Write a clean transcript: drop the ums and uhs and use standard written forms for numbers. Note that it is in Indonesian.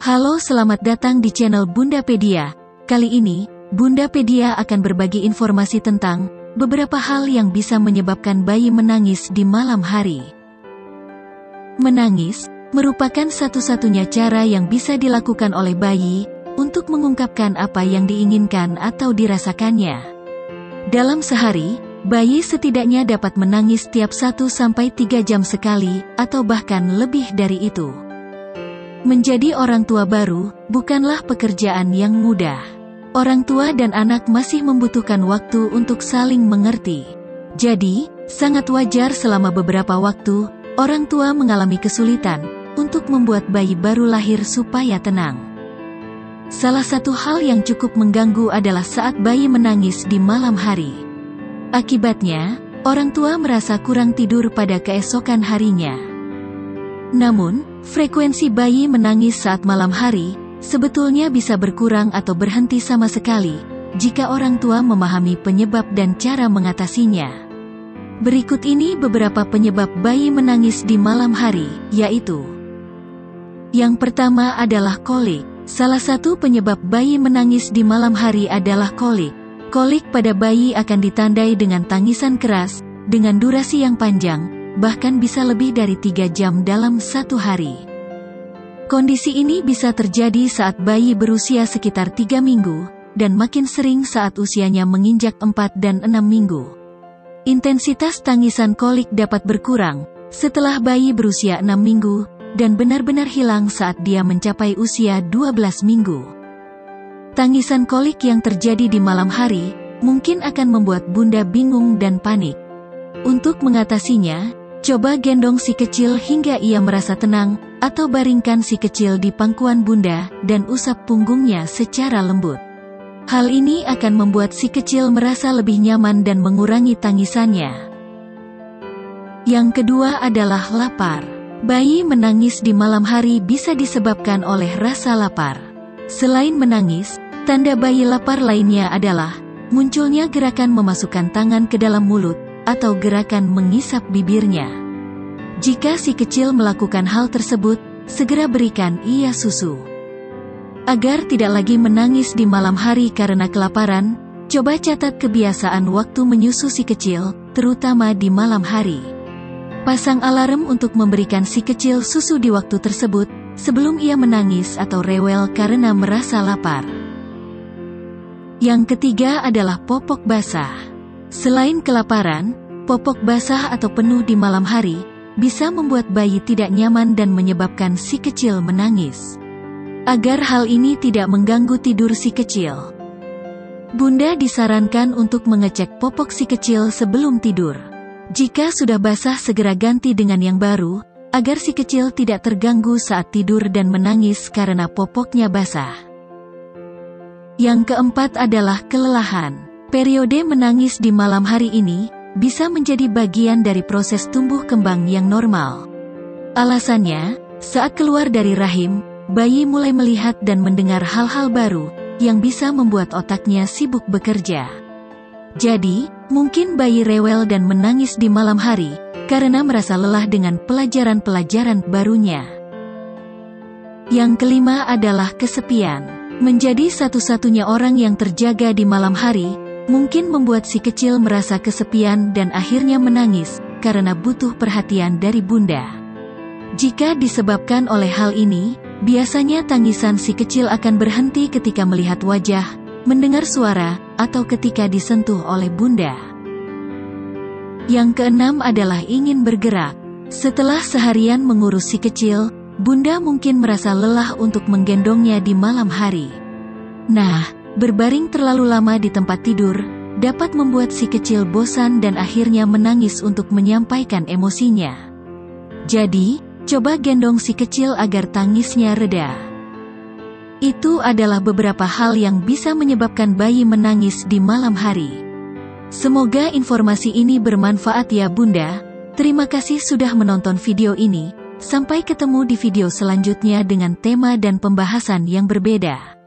Halo, selamat datang di channel Bundapedia. Kali ini, Bundapedia akan berbagi informasi tentang beberapa hal yang bisa menyebabkan bayi menangis di malam hari. Menangis merupakan satu-satunya cara yang bisa dilakukan oleh bayi untuk mengungkapkan apa yang diinginkan atau dirasakannya. Dalam sehari, bayi setidaknya dapat menangis tiap 1-3 jam sekali, atau bahkan lebih dari itu. Menjadi orang tua baru bukanlah pekerjaan yang mudah. Orang tua dan anak masih membutuhkan waktu untuk saling mengerti. Jadi, sangat wajar selama beberapa waktu, orang tua mengalami kesulitan untuk membuat bayi baru lahir supaya tenang. Salah satu hal yang cukup mengganggu adalah saat bayi menangis di malam hari. Akibatnya, orang tua merasa kurang tidur pada keesokan harinya. Namun, frekuensi bayi menangis saat malam hari sebetulnya bisa berkurang atau berhenti sama sekali jika orang tua memahami penyebab dan cara mengatasinya. Berikut ini beberapa penyebab bayi menangis di malam hari, yaitu: yang pertama adalah kolik. Salah satu penyebab bayi menangis di malam hari adalah kolik. Kolik pada bayi akan ditandai dengan tangisan keras, dengan durasi yang panjang, bahkan bisa lebih dari 3 jam dalam satu hari. Kondisi ini bisa terjadi saat bayi berusia sekitar 3 minggu, dan makin sering saat usianya menginjak 4 dan 6 minggu. Intensitas tangisan kolik dapat berkurang setelah bayi berusia 6 minggu, dan benar-benar hilang saat dia mencapai usia 12 minggu. Tangisan kolik yang terjadi di malam hari mungkin akan membuat bunda bingung dan panik. Untuk mengatasinya, coba gendong si kecil hingga ia merasa tenang, atau baringkan si kecil di pangkuan bunda dan usap punggungnya secara lembut. Hal ini akan membuat si kecil merasa lebih nyaman dan mengurangi tangisannya. Yang kedua adalah lapar. Bayi menangis di malam hari bisa disebabkan oleh rasa lapar. Selain menangis, tanda bayi lapar lainnya adalah munculnya gerakan memasukkan tangan ke dalam mulut, atau gerakan mengisap bibirnya. Jika si kecil melakukan hal tersebut, segera berikan ia susu. Agar tidak lagi menangis di malam hari karena kelaparan, coba catat kebiasaan waktu menyusu si kecil, terutama di malam hari. Pasang alarm untuk memberikan si kecil susu di waktu tersebut, sebelum ia menangis atau rewel karena merasa lapar. Yang ketiga adalah popok basah. Selain kelaparan, popok basah atau penuh di malam hari bisa membuat bayi tidak nyaman dan menyebabkan si kecil menangis. Agar hal ini tidak mengganggu tidur si kecil, bunda disarankan untuk mengecek popok si kecil sebelum tidur. Jika sudah basah, segera ganti dengan yang baru, agar si kecil tidak terganggu saat tidur dan menangis karena popoknya basah. Yang keempat adalah kelelahan. Periode menangis di malam hari ini bisa menjadi bagian dari proses tumbuh kembang yang normal. Alasannya, saat keluar dari rahim, bayi mulai melihat dan mendengar hal-hal baru yang bisa membuat otaknya sibuk bekerja. Jadi, mungkin bayi rewel dan menangis di malam hari karena merasa lelah dengan pelajaran-pelajaran barunya. Yang kelima adalah kesepian. Menjadi satu-satunya orang yang terjaga di malam hari mungkin membuat si kecil merasa kesepian dan akhirnya menangis karena butuh perhatian dari bunda. Jika disebabkan oleh hal ini, biasanya tangisan si kecil akan berhenti ketika melihat wajah, mendengar suara, atau ketika disentuh oleh bunda. Yang keenam adalah ingin bergerak. Setelah seharian mengurus si kecil, bunda mungkin merasa lelah untuk menggendongnya di malam hari. Nah, berbaring terlalu lama di tempat tidur dapat membuat si kecil bosan dan akhirnya menangis untuk menyampaikan emosinya. Jadi, coba gendong si kecil agar tangisnya reda. Itu adalah beberapa hal yang bisa menyebabkan bayi menangis di malam hari. Semoga informasi ini bermanfaat ya bunda. Terima kasih sudah menonton video ini. Sampai ketemu di video selanjutnya dengan tema dan pembahasan yang berbeda.